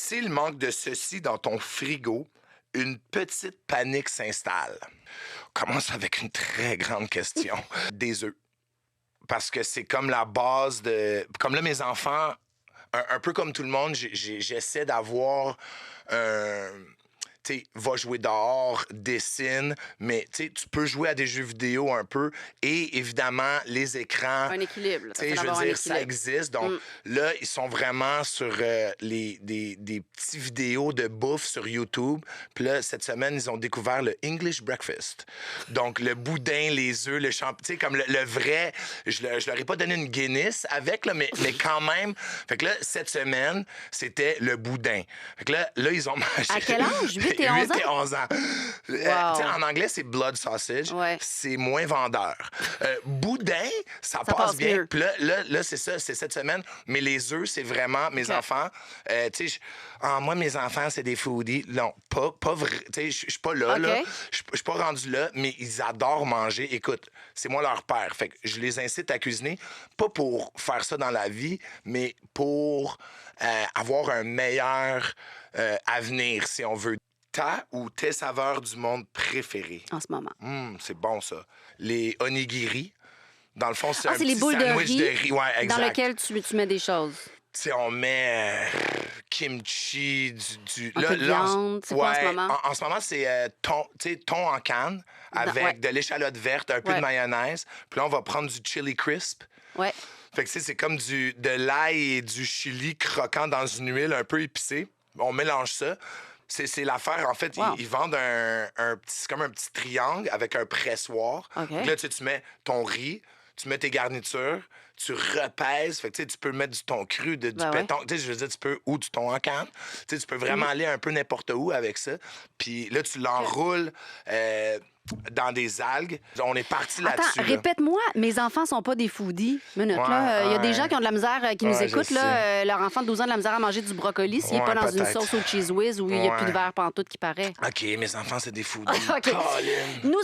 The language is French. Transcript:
S'il manque de ceci dans ton frigo, une petite panique s'installe. On commence avec une très grande question. Des œufs. Parce que c'est comme la base de... Comme là, mes enfants, un peu comme tout le monde, j'essaie d'avoir un... Tu sais, va jouer dehors, dessine, mais tu sais, tu peux jouer à des jeux vidéo un peu. Et évidemment, les écrans... Un équilibre. Tu sais, je veux dire, ça existe. Donc là, ils sont vraiment sur des petits vidéos de bouffe sur YouTube. Puis là, cette semaine, ils ont découvert le English breakfast. Donc, le boudin, les œufs, le champignon, tu sais, comme le vrai... Je leur ai pas donné une Guinness avec, là, mais quand même. Fait que là, cette semaine, c'était le boudin. Fait que là ils ont mangé... À quel âge? 8 et 11 ans? 8 et 11 ans. Wow. Tu sais, en anglais, c'est blood sausage. Ouais. C'est moins vendeur. Boudin, ça passe bien. Mieux. Puis là, c'est ça, c'est cette semaine. Mais les œufs, c'est vraiment mes enfants. Tu sais, moi, mes enfants, c'est des foodies. Non, pas vrai. Tu sais, je suis pas là, là. Je suis pas rendu là, mais ils adorent manger. Écoute, c'est moi leur père. Fait que je les incite à cuisiner, pas pour faire ça dans la vie, mais pour avoir un meilleur avenir, si on veut. Ta ou tes saveurs du monde préférées? En ce moment. C'est bon, ça. Les onigiri. Dans le fond, c'est un c'est les petit boules sandwich de de riz riz. Ouais, exact. dans lequel tu mets des choses. Tu sais, on met kimchi, Un peu de viande. C'est quoi en ce moment? En ce moment, c'est thon en canne avec de l'échalote verte, un peu de mayonnaise. Puis là, on va prendre du chili crisp. Ouais. Fait que c'est comme de l'ail et du chili croquant dans une huile un peu épicée. On mélange ça. C'est l'affaire, en fait, ils vendent c'est comme un petit triangle avec un pressoir. Okay. Là, tu mets ton riz, tu mets tes garnitures, tu repèses. Fait que tu peux mettre du thon cru, du péton. Je veux dire, ou du thon en canne. Tu peux vraiment aller un peu n'importe où avec ça. Puis là, tu l'enroules dans des algues. On est parti là-dessus. Attends, répète-moi, mes enfants sont pas des foodies. Minute, là. Il y a des gens qui ont de la misère, qui nous écoutent, là. Leur enfant de 12 ans a de la misère à manger du brocoli s'il n'est pas dans une sauce au cheese whiz où il n'y a plus de verre pantoute qui paraît. OK, mes enfants, c'est des foodies. OK. Colin. Nous